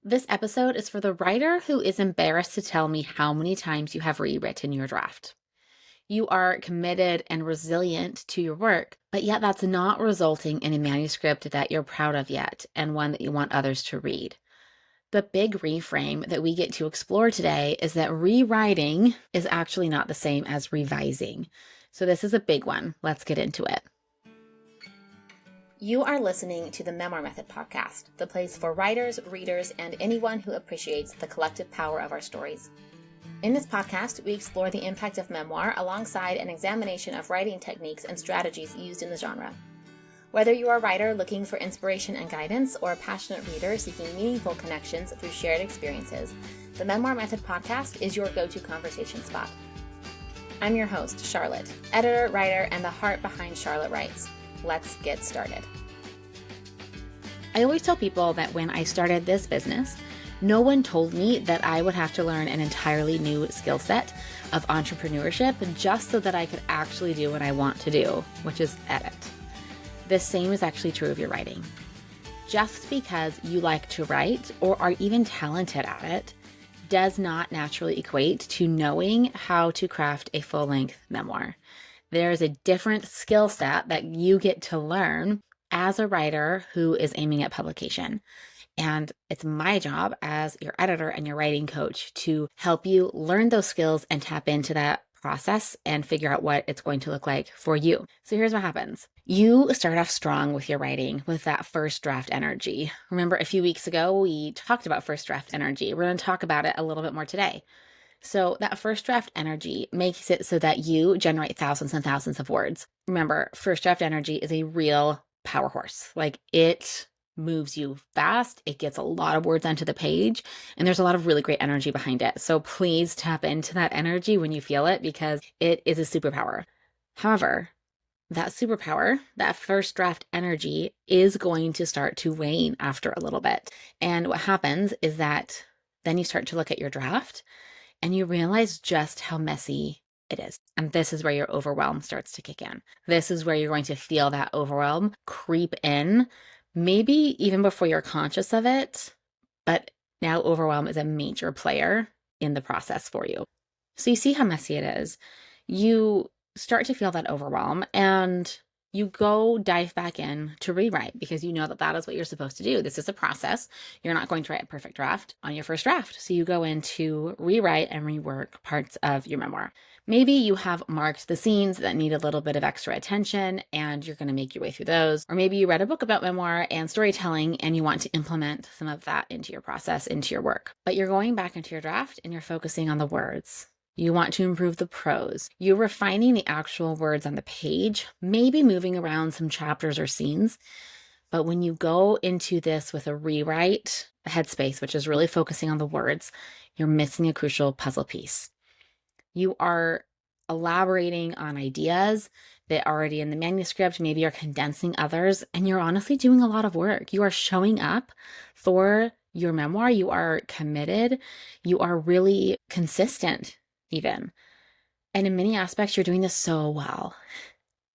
This episode is for the writer who is embarrassed to tell me how many times you have rewritten your draft. You are committed and resilient to your work, but yet that's not resulting in a manuscript that you're proud of yet and one that you want others to read. The big reframe that we get to explore today is that rewriting is actually not the same as revising. So this is a big one. Let's get into it. You are listening to the Memoir Method podcast, the place for writers, readers, and anyone who appreciates the collective power of our stories. In this podcast, we explore the impact of memoir alongside an examination of writing techniques and strategies used in the genre. Whether you are a writer looking for inspiration and guidance or a passionate reader seeking meaningful connections through shared experiences, the Memoir Method podcast is your go-to conversation spot. I'm your host, Charlotte, editor, writer, and the heart behind Charlotte Writes. Let's get started. I always tell people that when I started this business, no one told me that I would have to learn an entirely new skill set of entrepreneurship just so that I could actually do what I want to do, which is edit. The same is actually true of your writing. Just because you like to write or are even talented at it does not naturally equate to knowing how to craft a full-length memoir. There's a different skill set that you get to learn as a writer who is aiming at publication. And it's my job as your editor and your writing coach to help you learn those skills and tap into that process and figure out what it's going to look like for you. So here's what happens. You start off strong with your writing with that first draft energy. Remember a few weeks ago, we talked about first draft energy. We're going to talk about it a little bit more today. So that first draft energy makes it so that you generate thousands and thousands of words. Remember, first draft energy is a real power horse. Like, it moves you fast. It gets a lot of words onto the page, and there's a lot of really great energy behind it. So please tap into that energy when you feel it, because it is a superpower. However, that superpower, that first draft energy, is going to start to wane after a little bit. And what happens is that then you start to look at your draft and you realize just how messy it is. And this is where your overwhelm starts to kick in. This is where you're going to feel that overwhelm creep in, maybe even before you're conscious of it, but now overwhelm is a major player in the process for you. So you see how messy it is. You start to feel that overwhelm and you go dive back in to rewrite because you know that that is what you're supposed to do. This is a process. You're not going to write a perfect draft on your first draft. So you go in to rewrite and rework parts of your memoir. Maybe you have marked the scenes that need a little bit of extra attention and you're going to make your way through those. Or maybe you read a book about memoir and storytelling and you want to implement some of that into your process, into your work. But you're going back into your draft and you're focusing on the words. You want to improve the prose. You're refining the actual words on the page, maybe moving around some chapters or scenes. But when you go into this with a rewrite headspace, which is really focusing on the words, you're missing a crucial puzzle piece. You are elaborating on ideas that are already in the manuscript. Maybe you're condensing others, and you're honestly doing a lot of work. You are showing up for your memoir. You are committed. You are really consistent even. And in many aspects, you're doing this so well,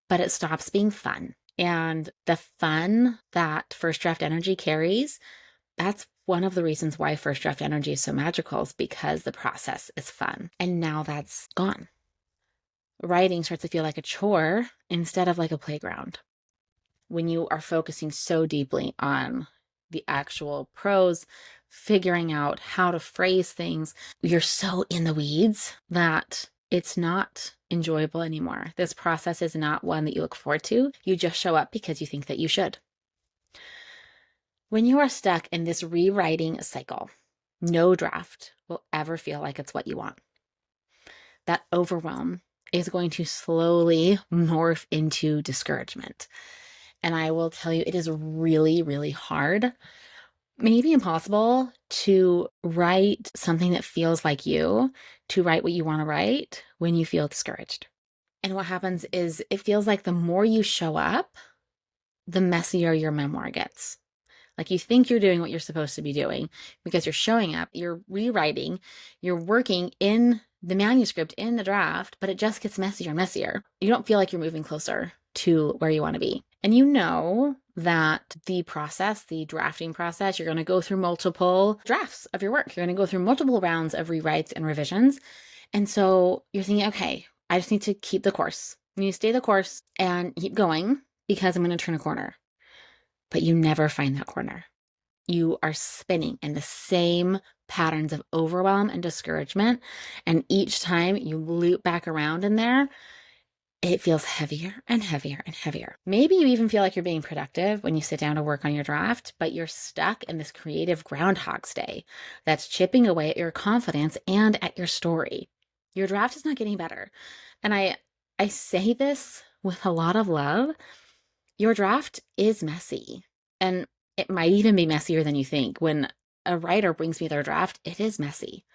but it stops being fun. And the fun that first draft energy carries, that's one of the reasons why first draft energy is so magical, is because the process is fun. And now that's gone. Writing starts to feel like a chore instead of like a playground. When you are focusing so deeply on the actual prose, figuring out how to phrase things, you're so in the weeds that it's not enjoyable anymore. This process is not one that you look forward to. You just show up because you think that you should. When you are stuck in this rewriting cycle, no draft will ever feel like it's what you want. That overwhelm is going to slowly morph into discouragement. And I will tell you, it is really, really hard, maybe impossible, to write something that feels like you, to write what you want to write when you feel discouraged. And what happens is it feels like the more you show up, the messier your memoir gets. Like, you think you're doing what you're supposed to be doing because you're showing up, you're rewriting, you're working in the manuscript, in the draft, but it just gets messier and messier. You don't feel like you're moving closer to where you want to be. And you know that the process, the drafting process, you're going to go through multiple drafts of your work. You're going to go through multiple rounds of rewrites and revisions. And so you're thinking, okay, I just need to keep the course. You stay the course and keep going because I'm going to turn a corner. But you never find that corner. You are spinning in the same patterns of overwhelm and discouragement. And each time you loop back around in there, it feels heavier and heavier and heavier. Maybe you even feel like you're being productive when you sit down to work on your draft, but you're stuck in this creative Groundhog's Day that's chipping away at your confidence and at your story. Your draft is not getting better. And I say this with a lot of love. Your draft is messy, and it might even be messier than you think. When a writer brings me their draft, it is messy.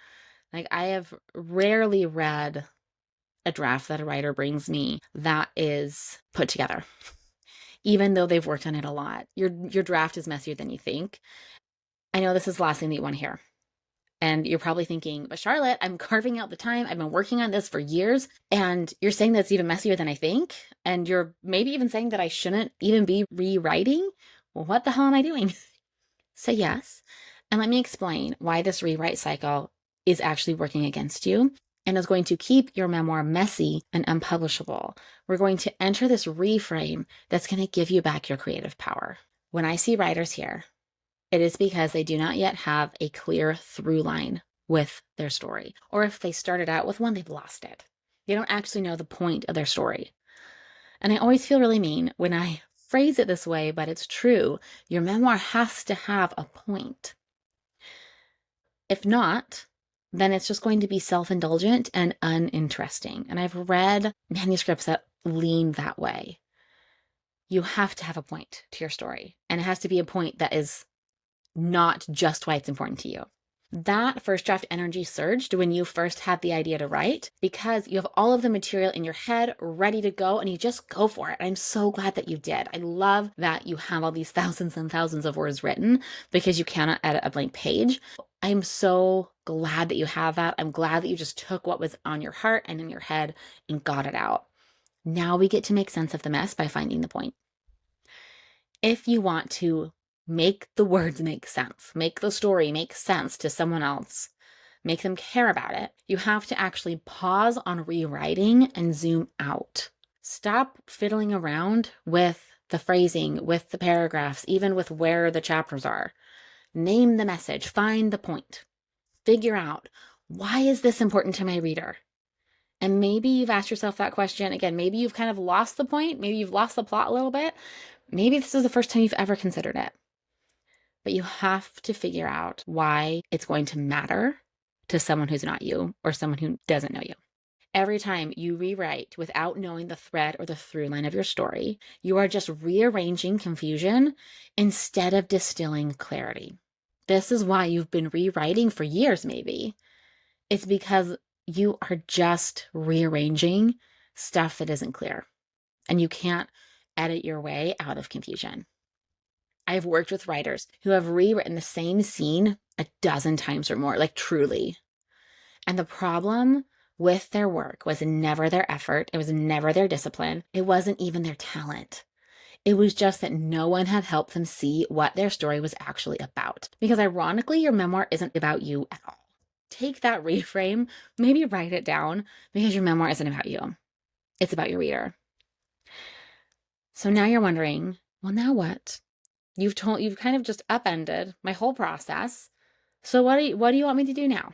Like, I have rarely read a draft that a writer brings me that is put together, even though they've worked on it a lot. Your draft is messier than you think. I know this is the last thing that you want to hear. And you're probably thinking, but Charlotte, I'm carving out the time. I've been working on this for years. And you're saying that's even messier than I think. And you're maybe even saying that I shouldn't even be rewriting. Well, what the hell am I doing? Say yes. And let me explain why this rewrite cycle is actually working against you and is going to keep your memoir messy and unpublishable. We're going to enter this reframe that's going to give you back your creative power. When I see writers here, it is because they do not yet have a clear through line with their story. Or if they started out with one, they've lost it. They don't actually know the point of their story. And I always feel really mean when I phrase it this way, but it's true. Your memoir has to have a point. If not, then it's just going to be self-indulgent and uninteresting. And I've read manuscripts that lean that way. You have to have a point to your story, and it has to be a point that is not just why it's important to you. That first draft energy surged when you first had the idea to write because you have all of the material in your head ready to go and you just go for it. I'm so glad that you did. I love that you have all these thousands and thousands of words written because you cannot edit a blank page. I'm so glad that you have that. I'm glad that you just took what was on your heart and in your head and got it out. Now we get to make sense of the mess by finding the point. If you want to make the words make sense, make the story make sense to someone else, make them care about it, you have to actually pause on rewriting and zoom out. Stop fiddling around with the phrasing, with the paragraphs, even with where the chapters are. Name the message, find the point. Figure out, why is this important to my reader? And maybe you've asked yourself that question. Again, maybe you've kind of lost the point. Maybe you've lost the plot a little bit. Maybe this is the first time you've ever considered it. But you have to figure out why it's going to matter to someone who's not you or someone who doesn't know you. Every time you rewrite without knowing the thread or the through line of your story, you are just rearranging confusion instead of distilling clarity. This is why you've been rewriting for years, maybe. It's because you are just rearranging stuff that isn't clear, and you can't edit your way out of confusion. I've worked with writers who have rewritten the same scene a dozen times or more, like truly. And the problem with their work was never their effort. It was never their discipline. It wasn't even their talent. It was just that no one had helped them see what their story was actually about. Because ironically, your memoir isn't about you at all. Take that reframe, maybe write it down, because your memoir isn't about you. It's about your reader. So now you're wondering, well, now what? You've kind of just upended my whole process. So what do you want me to do now?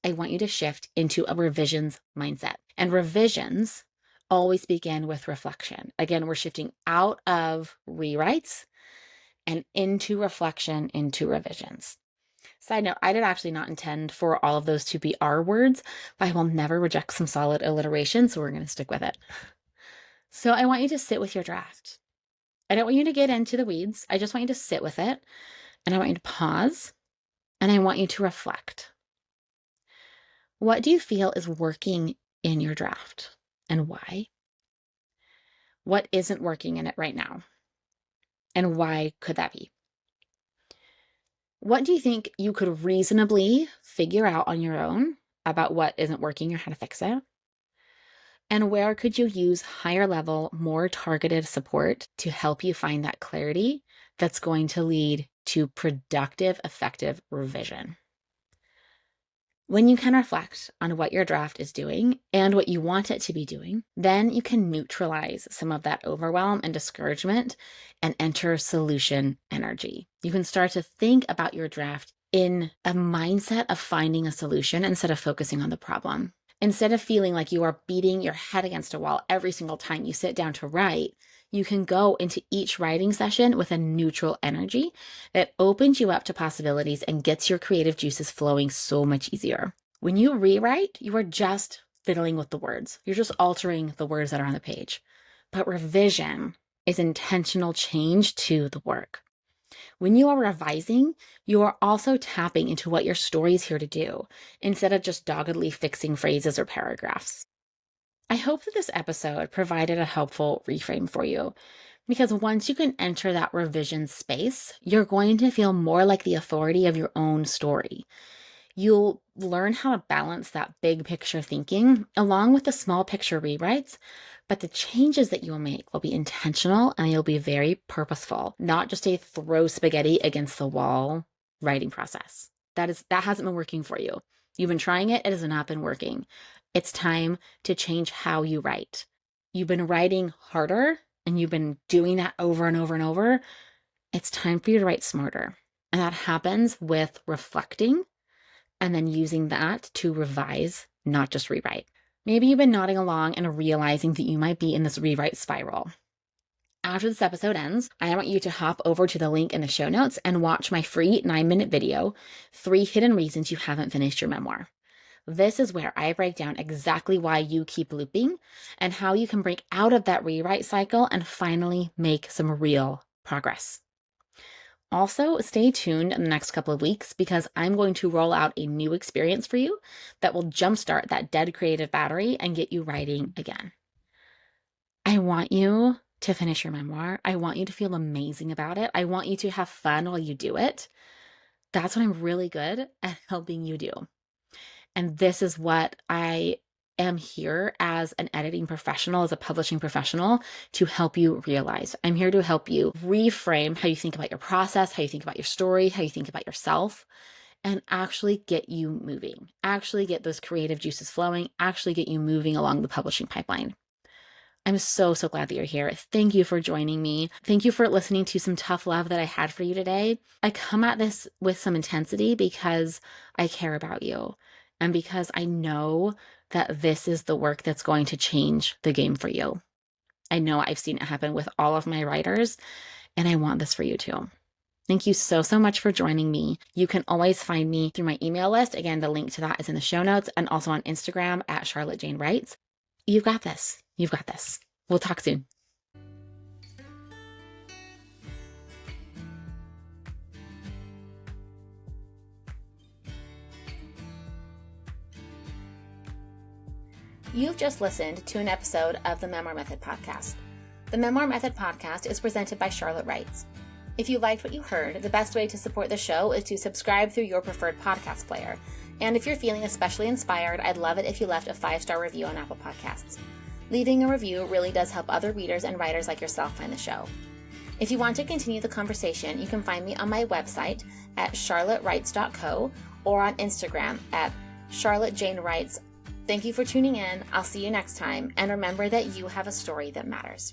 I want you to shift into a revisions mindset. And revisions always begin with reflection. Again, we're shifting out of rewrites and into reflection, into revisions. Side note, I did actually not intend for all of those to be R words, but I will never reject some solid alliteration, so we're going to stick with it. So I want you to sit with your draft. I don't want you to get into the weeds. I just want you to sit with it, and I want you to pause, and I want you to reflect. What do you feel is working in your draft, and why? What isn't working in it right now, and why could that be? What do you think you could reasonably figure out on your own about what isn't working or how to fix it? And where could you use higher level, more targeted support to help you find that clarity that's going to lead to productive, effective revision? When you can reflect on what your draft is doing and what you want it to be doing, then you can neutralize some of that overwhelm and discouragement and enter solution energy. You can start to think about your draft in a mindset of finding a solution instead of focusing on the problem. Instead of feeling like you are beating your head against a wall every single time you sit down to write, you can go into each writing session with a neutral energy that opens you up to possibilities and gets your creative juices flowing so much easier. When you rewrite, you are just fiddling with the words. You're just altering the words that are on the page. But revision is intentional change to the work. When you are revising, you are also tapping into what your story is here to do, instead of just doggedly fixing phrases or paragraphs. I hope that this episode provided a helpful reframe for you, because once you can enter that revision space, you're going to feel more like the authority of your own story. You'll learn how to balance that big picture thinking along with the small picture rewrites, but the changes that you'll make will be intentional and you'll be very purposeful, not just a throw spaghetti against the wall writing process. That hasn't been working for you. You've been trying it, it has not been working. It's time to change how you write. You've been writing harder and you've been doing that over and over and over. It's time for you to write smarter. And that happens with reflecting and then using that to revise, not just rewrite. Maybe you've been nodding along and realizing that you might be in this rewrite spiral. After this episode ends, I want you to hop over to the link in the show notes and watch my free 9-minute video, 3 Hidden Reasons You Haven't Finished Your Memoir. This is where I break down exactly why you keep looping and how you can break out of that rewrite cycle and finally make some real progress. Also, stay tuned in the next couple of weeks because I'm going to roll out a new experience for you that will jumpstart that dead creative battery and get you writing again. I want you to finish your memoir. I want you to feel amazing about it. I want you to have fun while you do it. That's what I'm really good at helping you do. And this is what I am here as an editing professional, as a publishing professional, to help you realize. I'm here to help you reframe how you think about your process, how you think about your story, how you think about yourself, and actually get you moving, actually get those creative juices flowing, actually get you moving along the publishing pipeline. I'm so glad that you're here. Thank you for joining me. Thank you for listening to some tough love that I had for you today. I come at this with some intensity because I care about you and because I know that this is the work that's going to change the game for you. I know I've seen it happen with all of my writers, and I want this for you too. Thank you so much for joining me. You can always find me through my email list. Again, the link to that is in the show notes and also on Instagram at Charlotte Jane Writes. You've got this. You've got this. We'll talk soon. You've just listened to an episode of the Memoir Method Podcast. The Memoir Method Podcast is presented by Charlotte Writes. If you liked what you heard, the best way to support the show is to subscribe through your preferred podcast player. And if you're feeling especially inspired, I'd love it if you left a 5-star review on Apple Podcasts. Leaving a review really does help other readers and writers like yourself find the show. If you want to continue the conversation, you can find me on my website at charlottewrites.co or on Instagram at charlottejanewrites. Thank you for tuning in. I'll see you next time. And remember that you have a story that matters.